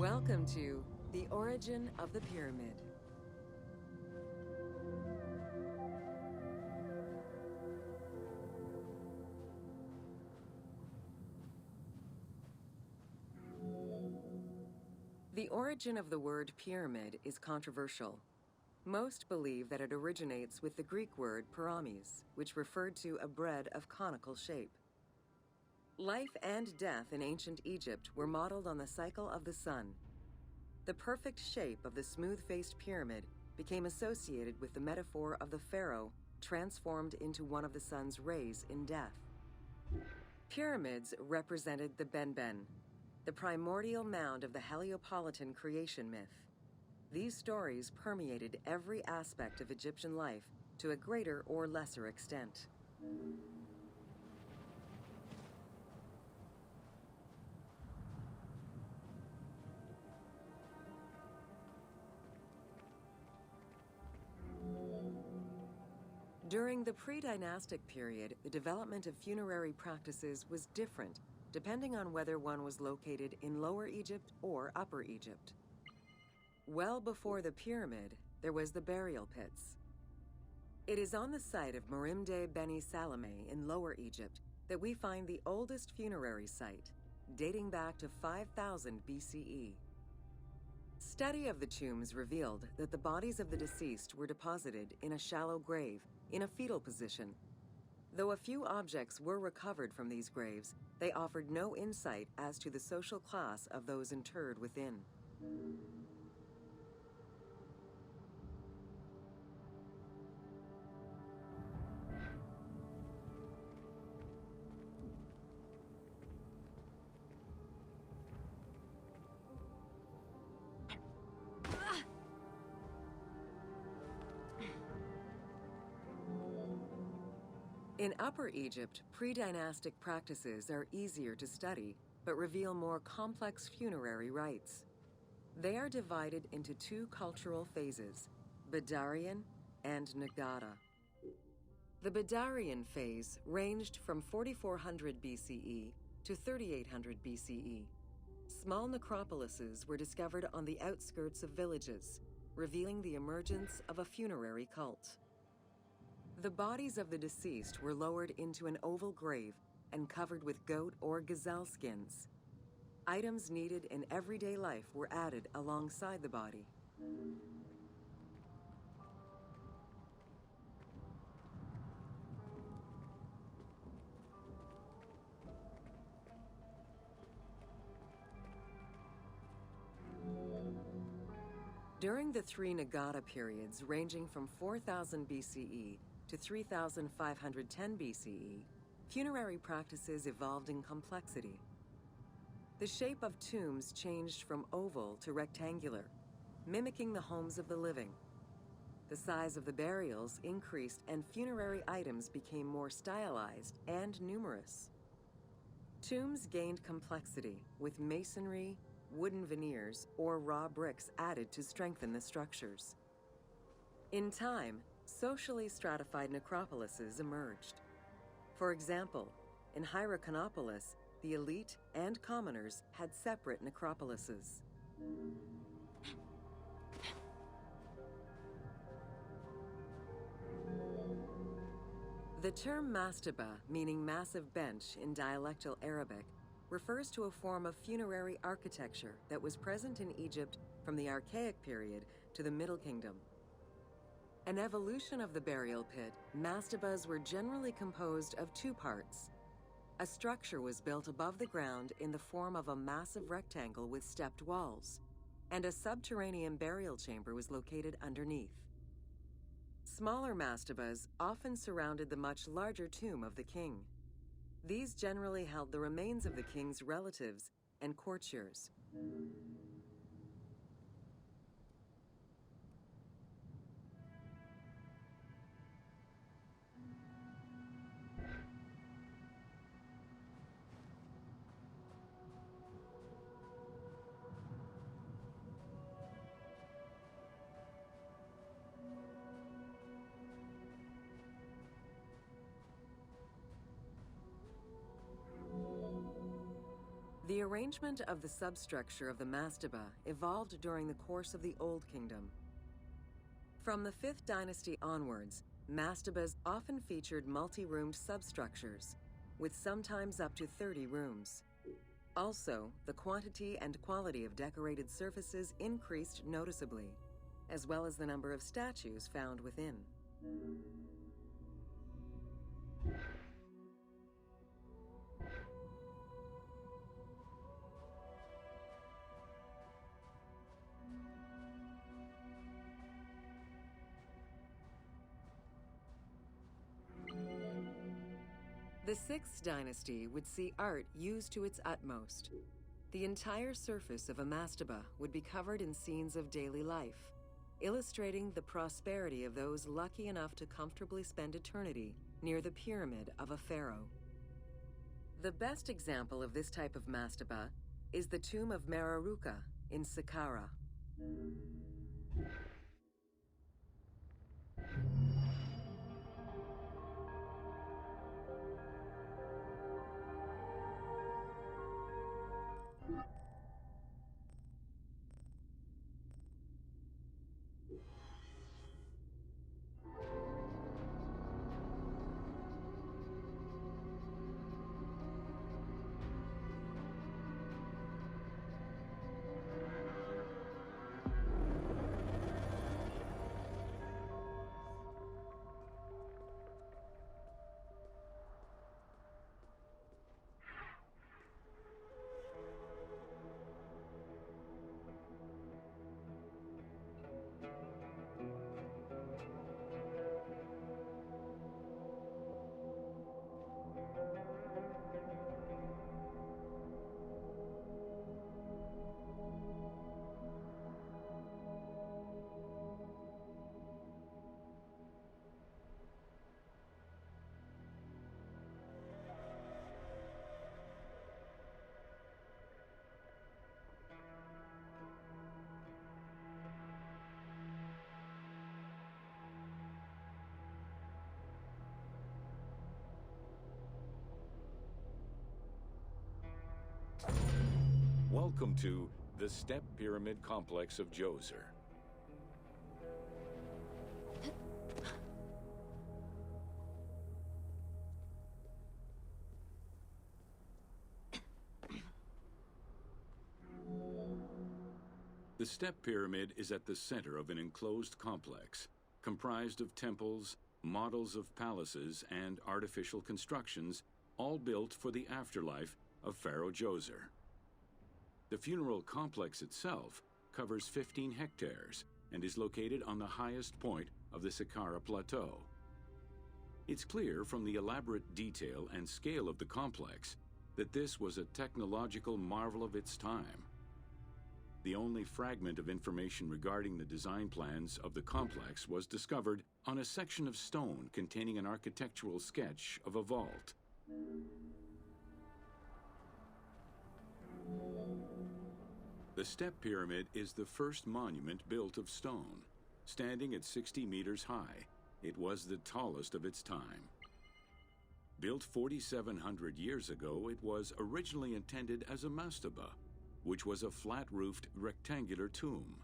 Welcome to The Origin of the Pyramid. The origin of the word pyramid is controversial. Most believe that it originates with the Greek word pyramis, which referred to a bread of conical shape. Life and death in ancient Egypt were modeled on the cycle of the sun. The perfect shape of the smooth-faced pyramid became associated with the metaphor of the pharaoh transformed into one of the sun's rays in death. Pyramids represented the Benben, the primordial mound of the Heliopolitan creation myth. These stories permeated every aspect of Egyptian life to a greater or lesser extent. During the pre-dynastic period, the development of funerary practices was different depending on whether one was located in Lower Egypt or Upper Egypt. Well before the pyramid, there was the burial pits. It is on the site of Merimde Beni Salome in Lower Egypt that we find the oldest funerary site, dating back to 5000 BCE. Study of the tombs revealed that the bodies of the deceased were deposited in a shallow grave in a fetal position. Though a few objects were recovered from these graves, they offered no insight as to the social class of those interred within. In Upper Egypt, pre-dynastic practices are easier to study, but reveal more complex funerary rites. They are divided into two cultural phases, Badarian and Nagada. The Badarian phase ranged from 4400 BCE to 3800 BCE. Small necropolises were discovered on the outskirts of villages, revealing the emergence of a funerary cult. The bodies of the deceased were lowered into an oval grave and covered with goat or gazelle skins. Items needed in everyday life were added alongside the body. During the three Nagada periods ranging from 4000 BCE to 3510 BCE, funerary practices evolved in complexity. The shape of tombs changed from oval to rectangular, mimicking the homes of the living. The size of the burials increased and funerary items became more stylized and numerous. Tombs gained complexity with masonry, wooden veneers, or raw bricks added to strengthen the structures. In time, socially stratified necropolises emerged. For example, in Hierakonpolis, the elite and commoners had separate necropolises. The term mastaba, meaning massive bench in dialectal Arabic, refers to a form of funerary architecture that was present in Egypt from the Archaic period to the Middle Kingdom. An evolution of the burial pit, mastabas were generally composed of two parts. A structure was built above the ground in the form of a massive rectangle with stepped walls, and a subterranean burial chamber was located underneath. Smaller mastabas often surrounded the much larger tomb of the king. These generally held the remains of the king's relatives and courtiers. The arrangement of the substructure of the mastaba evolved during the course of the Old Kingdom. From the 5th dynasty onwards, mastabas often featured multi-roomed substructures, with sometimes up to 30 rooms. Also, the quantity and quality of decorated surfaces increased noticeably, as well as the number of statues found within. The 6th dynasty would see art used to its utmost. The entire surface of a mastaba would be covered in scenes of daily life, illustrating the prosperity of those lucky enough to comfortably spend eternity near the pyramid of a pharaoh. The best example of this type of mastaba is the tomb of Meroruka in Saqqara. Welcome to the Step Pyramid Complex of Djoser. The Step Pyramid is at the center of an enclosed complex, comprised of temples, models of palaces, and artificial constructions, all built for the afterlife of Pharaoh Djoser. The funeral complex itself covers 15 hectares and is located on the highest point of the Saqqara Plateau. It's clear from the elaborate detail and scale of the complex that this was a technological marvel of its time. The only fragment of information regarding the design plans of the complex was discovered on a section of stone containing an architectural sketch of a vault. The Step Pyramid is the first monument built of stone. Standing at 60 meters high, it was the tallest of its time. Built 4,700 years ago, it was originally intended as a mastaba, which was a flat-roofed rectangular tomb.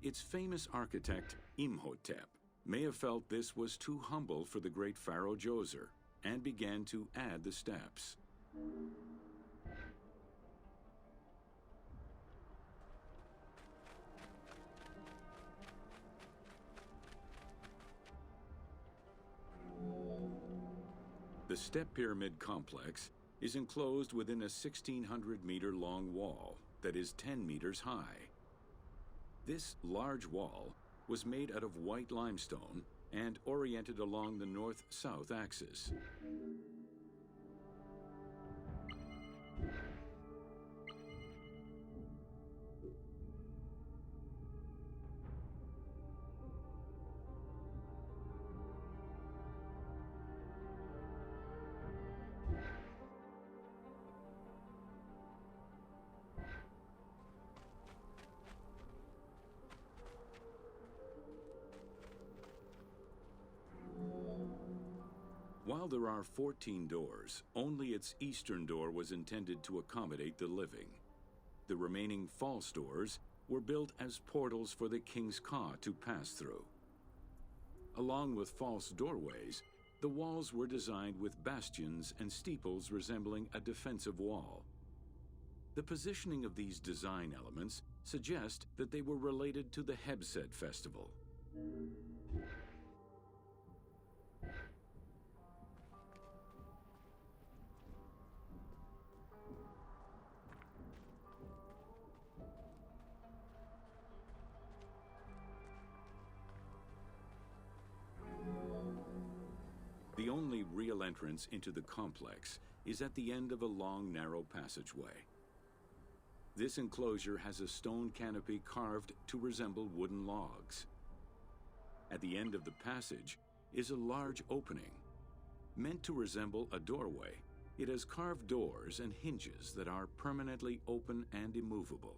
Its famous architect, Imhotep, may have felt this was too humble for the great Pharaoh Djoser and began to add the steps. The Step Pyramid complex is enclosed within a 1,600-meter-long wall that is 10 meters high. This large wall was made out of white limestone and oriented along the north-south axis. While there are 14 doors, only its eastern door was intended to accommodate the living. The remaining false doors were built as portals for the king's ka to pass through. Along with false doorways, the walls were designed with bastions and steeples resembling a defensive wall. The positioning of these design elements suggest that they were related to the Hebset festival. The only real entrance into the complex is at the end of a long, narrow passageway. This enclosure has a stone canopy carved to resemble wooden logs. At the end of the passage is a large opening. Meant to resemble a doorway, it has carved doors and hinges that are permanently open and immovable.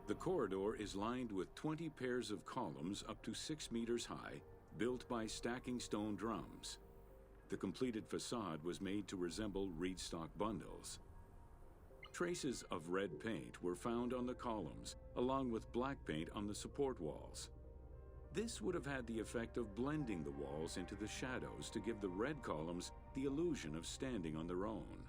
The corridor is lined with 20 pairs of columns up to 6 meters high, built by stacking stone drums. The completed facade was made to resemble reed stock bundles. Traces of red paint were found on the columns, along with black paint on the support walls. This would have had the effect of blending the walls into the shadows to give the red columns the illusion of standing on their own.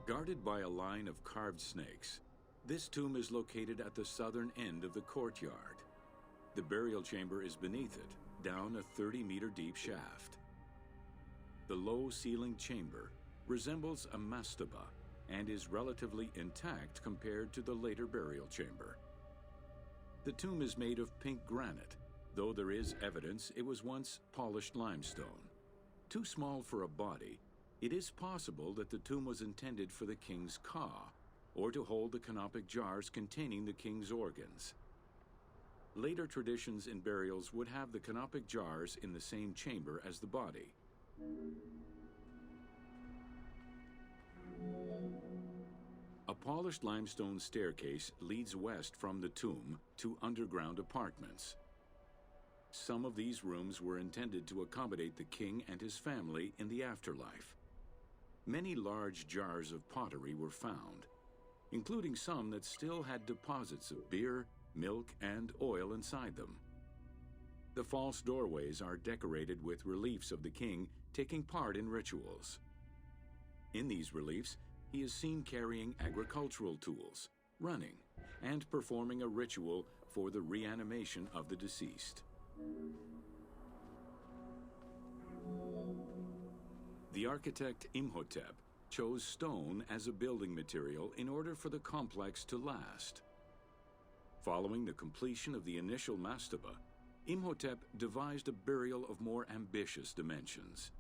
Guarded by a line of carved snakes, this tomb is located at the southern end of the courtyard. The burial chamber is beneath it, down a 30-meter deep shaft. The low-ceilinged chamber resembles a mastaba and is relatively intact compared to the later burial chamber. The tomb is made of pink granite, though there is evidence it was once polished limestone. Too small for a body, it is possible that the tomb was intended for the king's ka, or to hold the canopic jars containing the king's organs. Later traditions in burials would have the canopic jars in the same chamber as the body. A polished limestone staircase leads west from the tomb to underground apartments. Some of these rooms were intended to accommodate the king and his family in the afterlife. Many large jars of pottery were found, including some that still had deposits of beer, milk, and oil inside them. The false doorways are decorated with reliefs of the king taking part in rituals. In these reliefs, he is seen carrying agricultural tools, running, and performing a ritual for the reanimation of the deceased. The architect Imhotep chose stone as a building material in order for the complex to last. Following the completion of the initial mastaba, Imhotep devised a burial of more ambitious dimensions.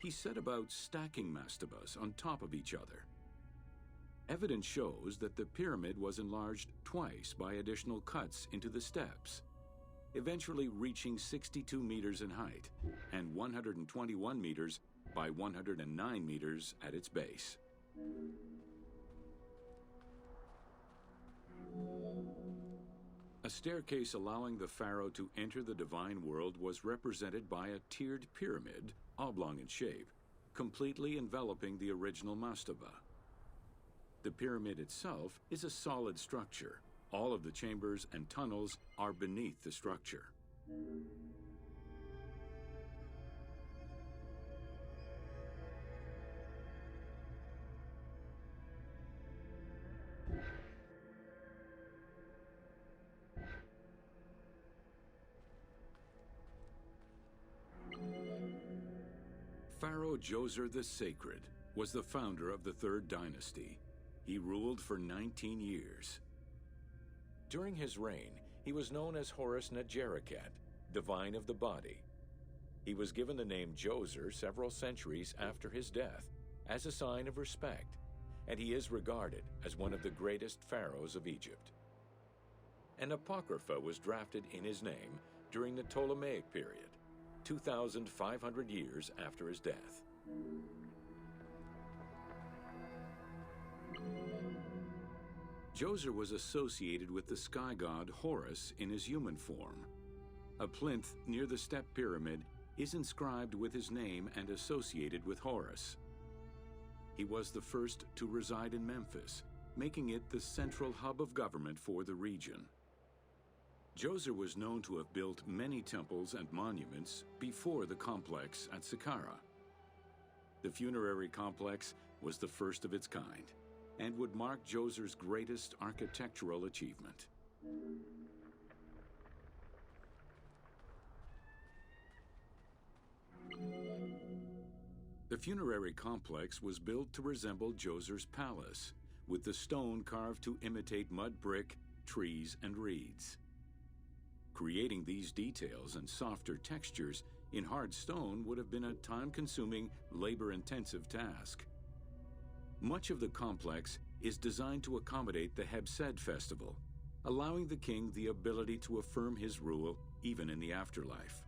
He set about stacking mastabas on top of each other. Evidence shows that the pyramid was enlarged twice by additional cuts into the steps, eventually reaching 62 meters in height and 121 meters by 109 meters at its base. A staircase allowing the pharaoh to enter the divine world was represented by a tiered pyramid, oblong in shape, completely enveloping the original mastaba. The pyramid itself is a solid structure. All of the chambers and tunnels are beneath the structure. Pharaoh Djoser the Sacred was the founder of the Third Dynasty. He ruled for 19 years. During his reign, he was known as Horus Negerikat, divine of the body. He was given the name Djoser several centuries after his death as a sign of respect, and he is regarded as one of the greatest pharaohs of Egypt. An apocrypha was drafted in his name during the Ptolemaic period, 2,500 years after his death. Djoser was associated with the sky god Horus in his human form. A plinth near the step pyramid is inscribed with his name and associated with Horus. He was the first to reside in Memphis, making it the central hub of government for the region. Djoser was known to have built many temples and monuments before the complex at Saqqara. The funerary complex was the first of its kind and would mark Djoser's greatest architectural achievement. The funerary complex was built to resemble Djoser's palace, with the stone carved to imitate mud brick, trees, and reeds. Creating these details and softer textures in hard stone would have been a time-consuming, labor-intensive task. Much of the complex is designed to accommodate the Hebsed festival, allowing the king the ability to affirm his rule even in the afterlife.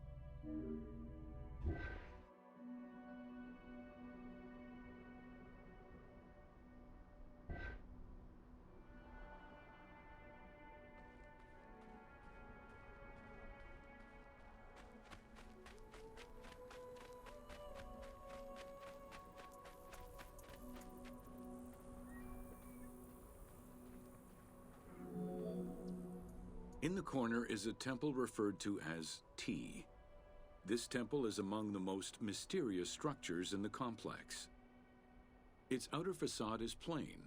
In the corner is a temple referred to as T. This temple is among the most mysterious structures in the complex. Its outer facade is plain,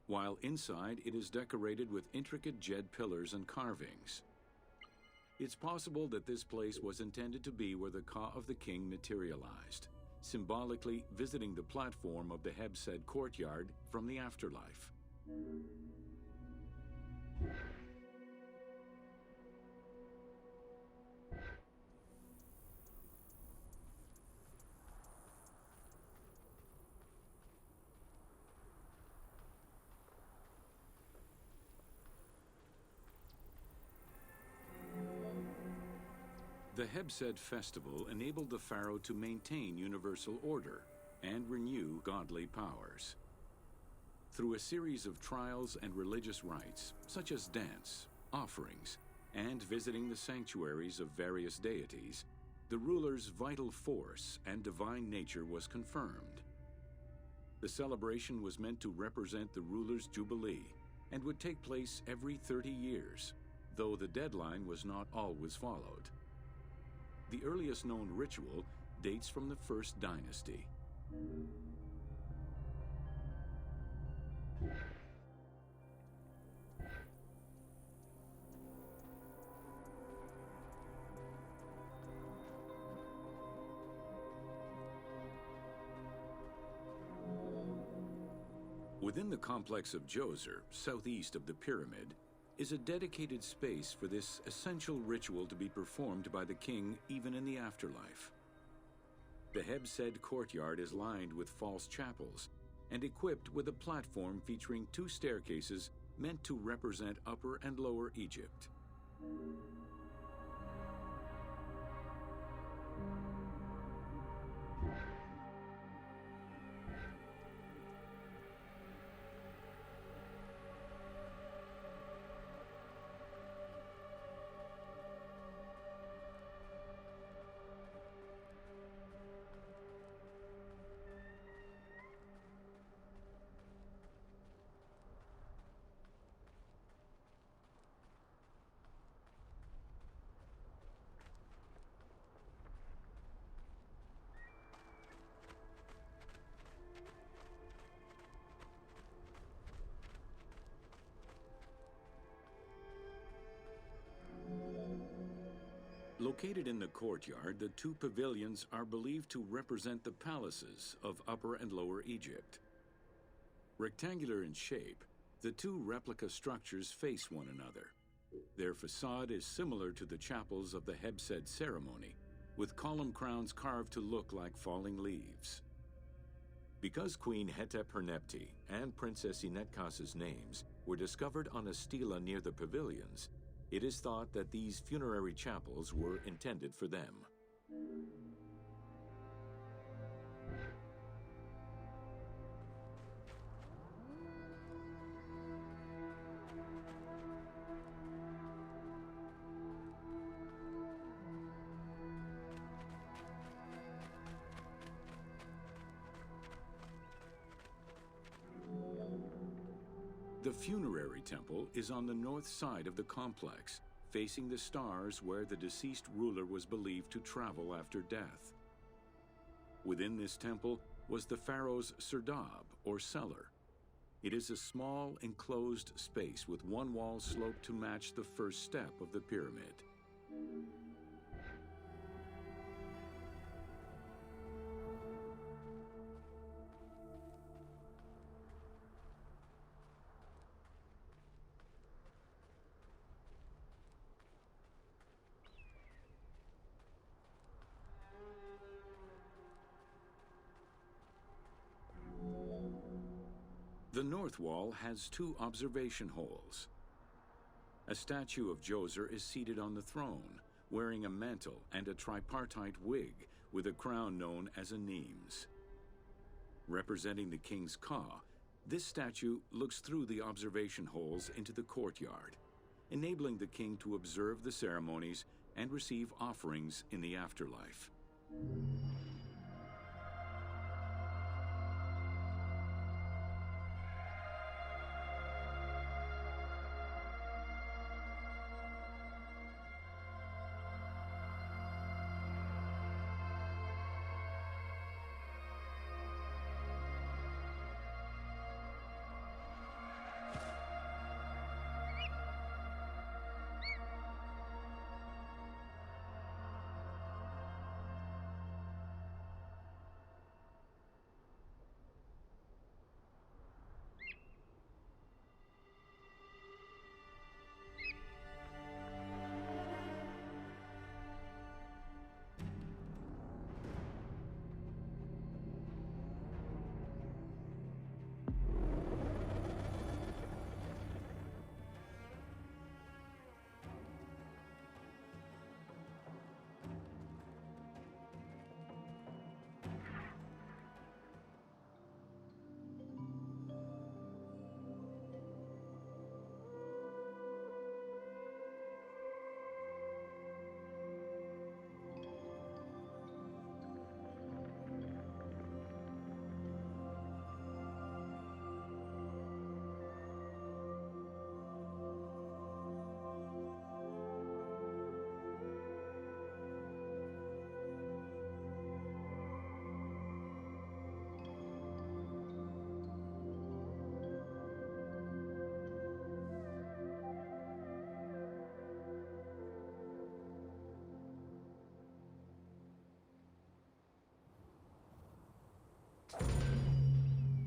while inside it is decorated with intricate jed pillars and carvings. It's possible that this place was intended to be where the Ka of the king materialized, symbolically visiting the platform of the Hebsed courtyard from the afterlife. The Hebsed festival enabled the pharaoh to maintain universal order and renew godly powers. Through a series of trials and religious rites, such as dance, offerings, and visiting the sanctuaries of various deities, the ruler's vital force and divine nature was confirmed. The celebration was meant to represent the ruler's jubilee and would take place every 30 years, though the deadline was not always followed. The earliest known ritual dates from the First Dynasty. Within the complex of Djoser, southeast of the pyramid, is a dedicated space for this essential ritual to be performed by the king even in the afterlife. The Hebsed courtyard is lined with false chapels and equipped with a platform featuring two staircases meant to represent Upper and Lower Egypt. Located in the courtyard, the two pavilions are believed to represent the palaces of Upper and Lower Egypt. Rectangular in shape, the two replica structures face one another. Their facade is similar to the chapels of the Hebsed ceremony, with column crowns carved to look like falling leaves. Because Queen Hetep-Hernepti and Princess Inetkas's names were discovered on a stela near the pavilions, it is thought that these funerary chapels were intended for them. The funerary temple is on the north side of the complex, facing the stars where the deceased ruler was believed to travel after death. Within this temple was the pharaoh's serdab, or cellar. It is a small, enclosed space with one wall sloped to match the first step of the pyramid. The north wall has two observation holes. A statue of Djoser is seated on the throne, wearing a mantle and a tripartite wig with a crown known as a Nemes. Representing the king's ka, this statue looks through the observation holes into the courtyard, enabling the king to observe the ceremonies and receive offerings in the afterlife.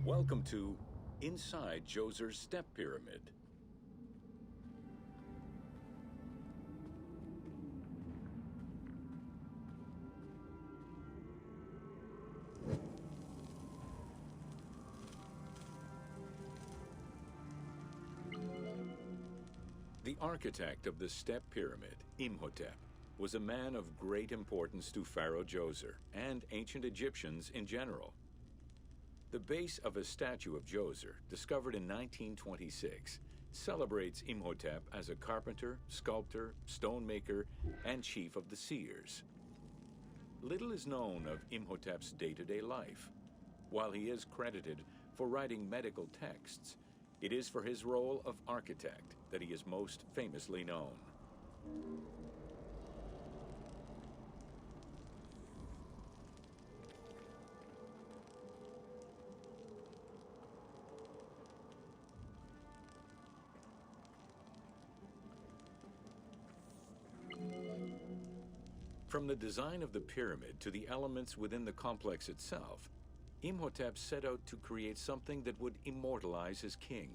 Welcome to Inside Djoser's Step Pyramid. The architect of the Step Pyramid, Imhotep, was a man of great importance to Pharaoh Djoser and ancient Egyptians in general. The base of a statue of Djoser, discovered in 1926, celebrates Imhotep as a carpenter, sculptor, stonemaker, and chief of the seers. Little is known of Imhotep's day-to-day life. While he is credited for writing medical texts, it is for his role of architect that he is most famously known. From the design of the pyramid to the elements within the complex itself, Imhotep set out to create something that would immortalize his king.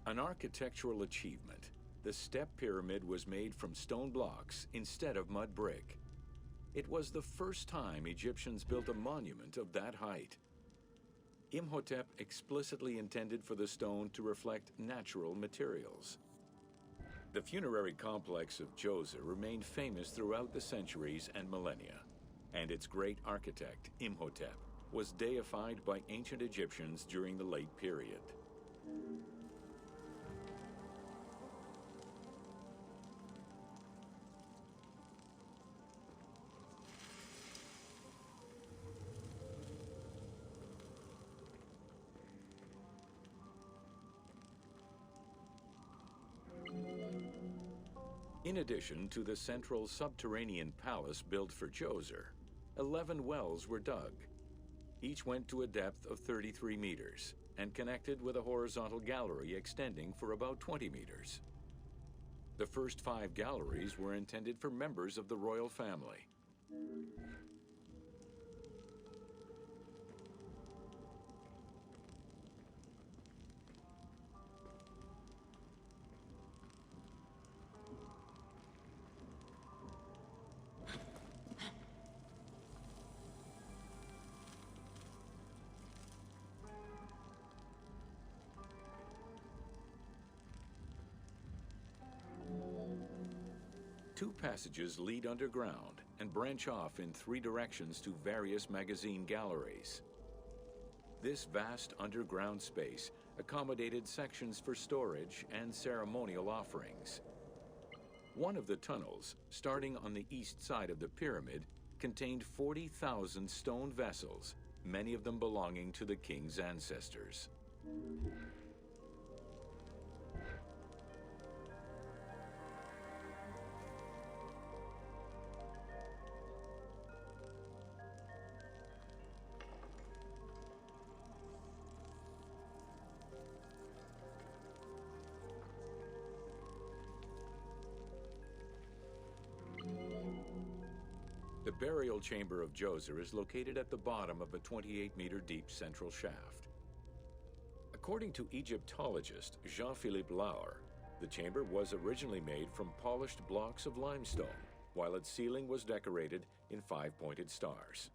An architectural achievement, the step pyramid was made from stone blocks instead of mud brick. It was the first time Egyptians built a monument of that height. Imhotep explicitly intended for the stone to reflect natural materials. The funerary complex of Djoser remained famous throughout the centuries and millennia, and its great architect, Imhotep, was deified by ancient Egyptians during the late period. In addition to the central subterranean palace built for Djoser, 11 wells were dug. Each went to a depth of 33 meters and connected with a horizontal gallery extending for about 20 meters. The first 5 galleries were intended for members of the royal family. Two passages lead underground and branch off in 3 directions to various magazine galleries. This vast underground space accommodated sections for storage and ceremonial offerings. One of the tunnels, starting on the east side of the pyramid, contained 40,000 stone vessels, many of them belonging to the king's ancestors. The burial chamber of Djoser is located at the bottom of a 28-meter deep central shaft. According to Egyptologist Jean-Philippe Lauer, the chamber was originally made from polished blocks of limestone, while its ceiling was decorated in 5-pointed stars.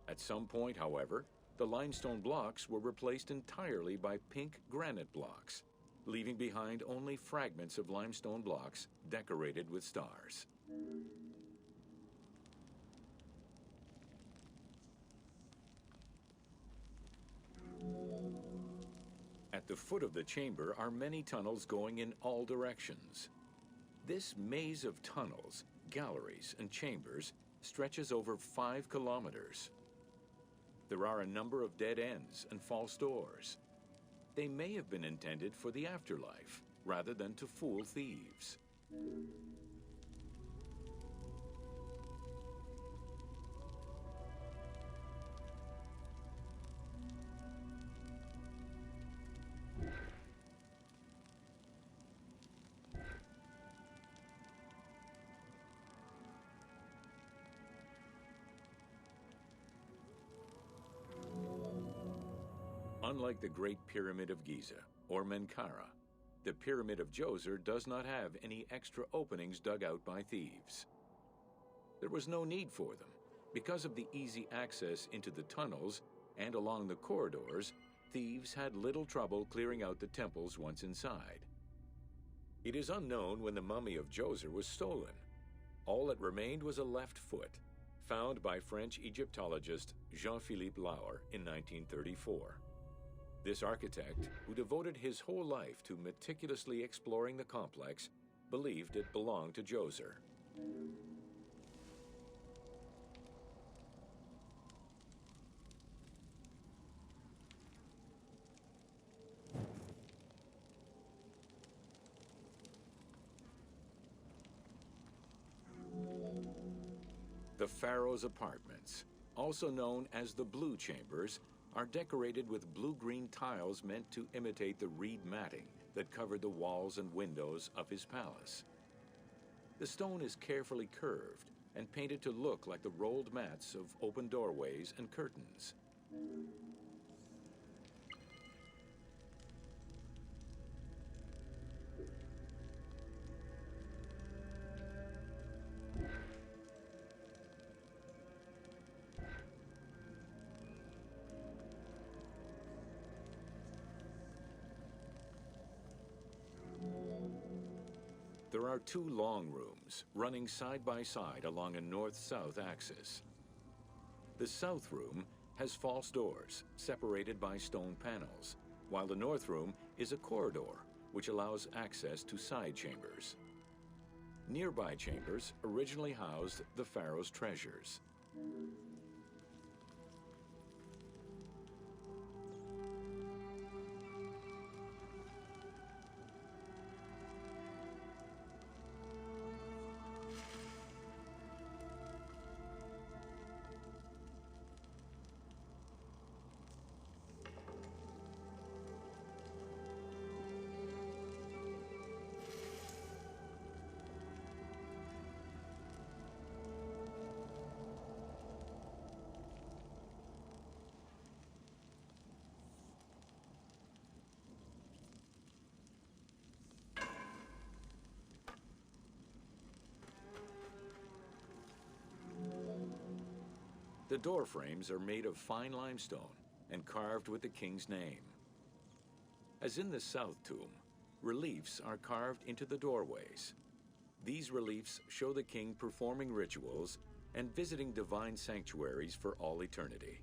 At some point, however, the limestone blocks were replaced entirely by pink granite blocks, leaving behind only fragments of limestone blocks decorated with stars. At the foot of the chamber are many tunnels going in all directions. This maze of tunnels, galleries, and chambers stretches over 5 kilometers. There are a number of dead ends and false doors. They may have been intended for the afterlife, rather than to fool thieves. Unlike the Great Pyramid of Giza, or Menkaure, the Pyramid of Djoser does not have any extra openings dug out by thieves. There was no need for them. Because of the easy access into the tunnels and along the corridors, thieves had little trouble clearing out the temples once inside. It is unknown when the mummy of Djoser was stolen. All that remained was a left foot, found by French Egyptologist Jean-Philippe Lauer in 1934. This architect, who devoted his whole life to meticulously exploring the complex, believed it belonged to Djoser. The Pharaoh's apartments, also known as the Blue Chambers, are decorated with blue-green tiles meant to imitate the reed matting that covered the walls and windows of his palace. The stone is carefully curved and painted to look like the rolled mats of open doorways and curtains. There are two long rooms running side by side along a north-south axis. The south room has false doors separated by stone panels, while the north room is a corridor which allows access to side chambers. Nearby chambers originally housed the pharaoh's treasures. The door frames are made of fine limestone and carved with the king's name. As in the south tomb, reliefs are carved into the doorways. These reliefs show the king performing rituals and visiting divine sanctuaries for all eternity.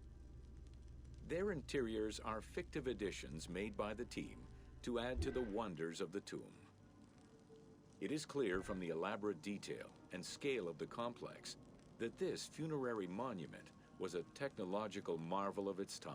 Their interiors are fictive additions made by the team to add to the wonders of the tomb. It is clear from the elaborate detail and scale of the complex that this funerary monument was a technological marvel of its time.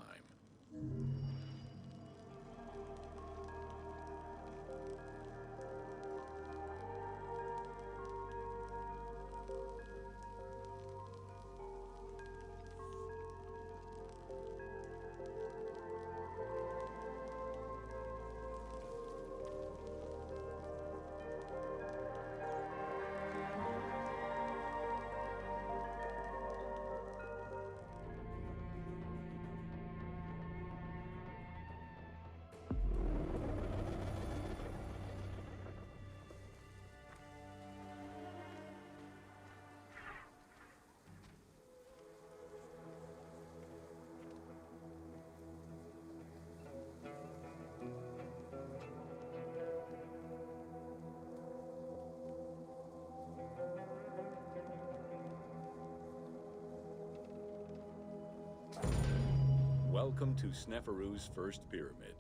Welcome to Sneferu's first pyramid.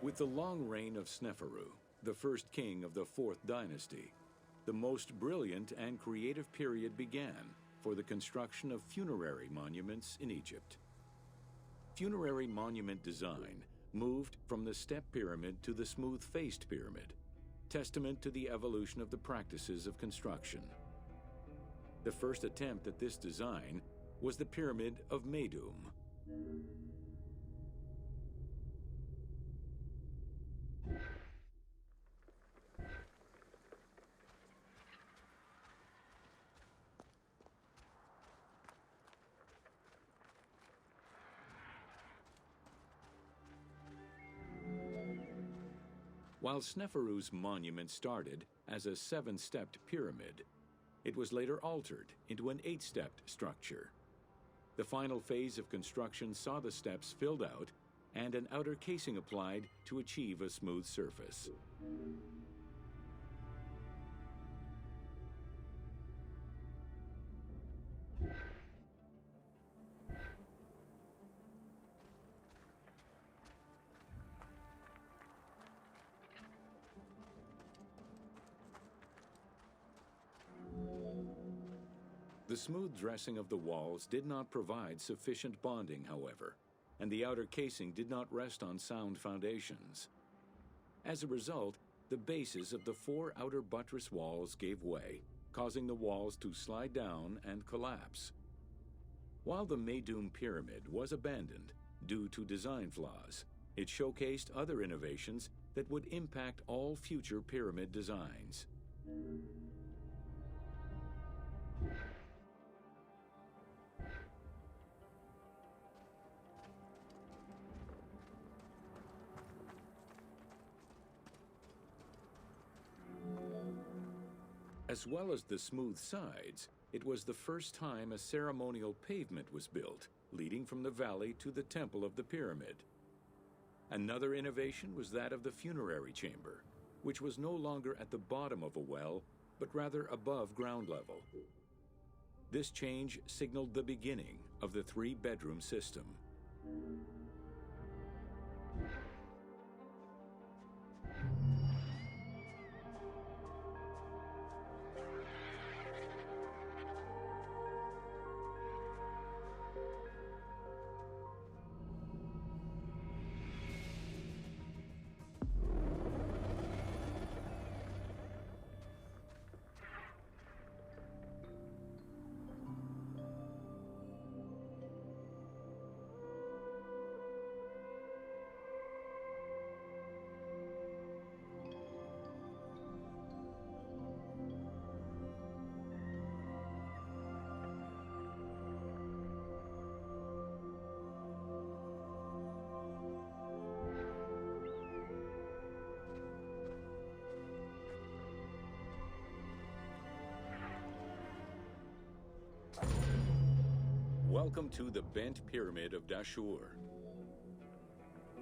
With the long reign of Sneferu, the first king of the 4th dynasty, the most brilliant and creative period began for the construction of funerary monuments in Egypt. Funerary monument design moved from the step pyramid to the smooth-faced pyramid, testament to the evolution of the practices of construction. The first attempt at this design was the Pyramid of Meidum. While Sneferu's monument started as a 7-stepped pyramid, it was later altered into an 8-stepped structure. The final phase of construction saw the steps filled out and an outer casing applied to achieve a smooth surface. The smooth dressing of the walls did not provide sufficient bonding, however, and the outer casing did not rest on sound foundations. As a result, the bases of the 4 outer buttress walls gave way, causing the walls to slide down and collapse. While the Meidum Pyramid was abandoned, due to design flaws. It showcased other innovations that would impact all future pyramid designs. As well as the smooth sides, it was the first time a ceremonial pavement was built, leading from the valley to the temple of the pyramid. Another innovation was that of the funerary chamber, which was no longer at the bottom of a well, but rather above ground level. This change signaled the beginning of the three-bedroom system. Welcome to the Bent Pyramid of Dashur.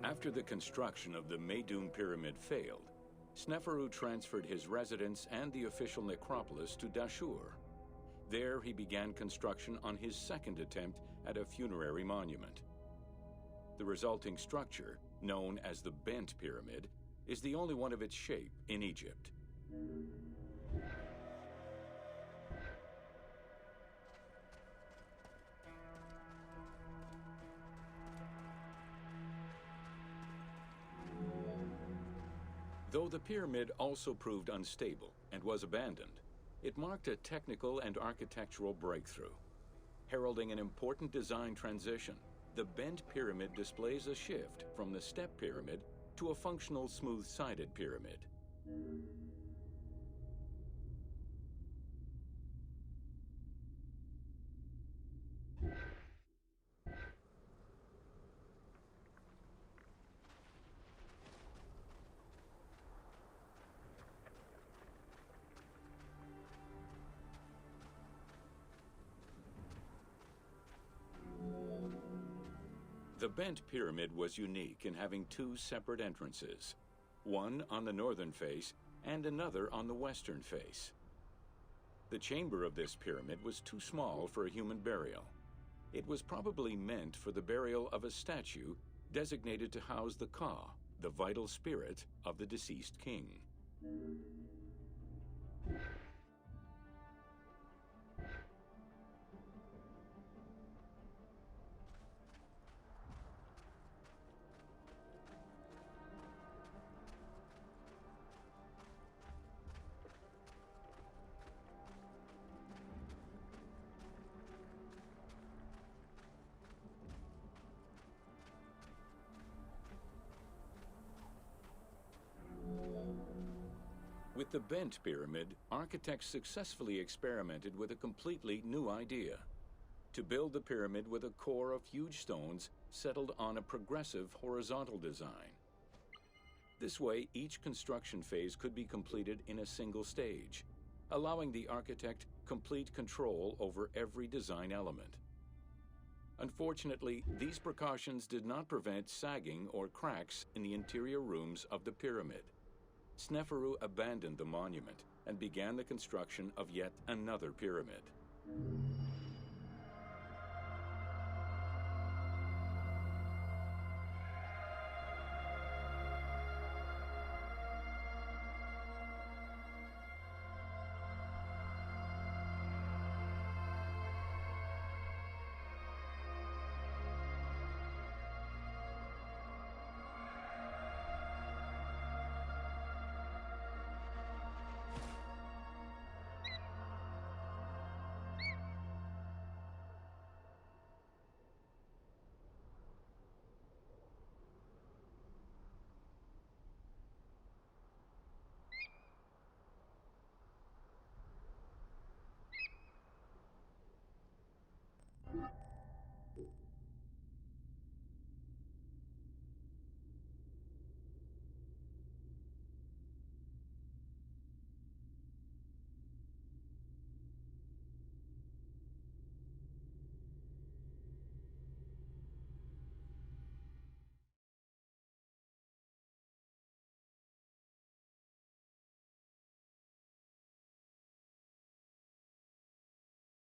After the construction of the Meidum Pyramid failed, Sneferu transferred his residence and the official necropolis to Dashur. There he began construction on his second attempt at a funerary monument. The resulting structure, known as the Bent Pyramid, is the only one of its shape in Egypt. Though the pyramid also proved unstable and was abandoned, it marked a technical and architectural breakthrough. Heralding an important design transition, the Bent Pyramid displays a shift from the step pyramid to a functional smooth-sided pyramid. The Bent Pyramid was unique in having two separate entrances, one on the northern face and another on the western face. The chamber of this pyramid was too small for a human burial. It was probably meant for the burial of a statue designated to house the Ka, the vital spirit of the deceased king. With the Bent Pyramid, architects successfully experimented with a completely new idea: to build the pyramid with a core of huge stones settled on a progressive horizontal design. This way, each construction phase could be completed in a single stage, allowing the architect complete control over every design element. Unfortunately, these precautions did not prevent sagging or cracks in the interior rooms of the pyramid. Sneferu abandoned the monument and began the construction of yet another pyramid.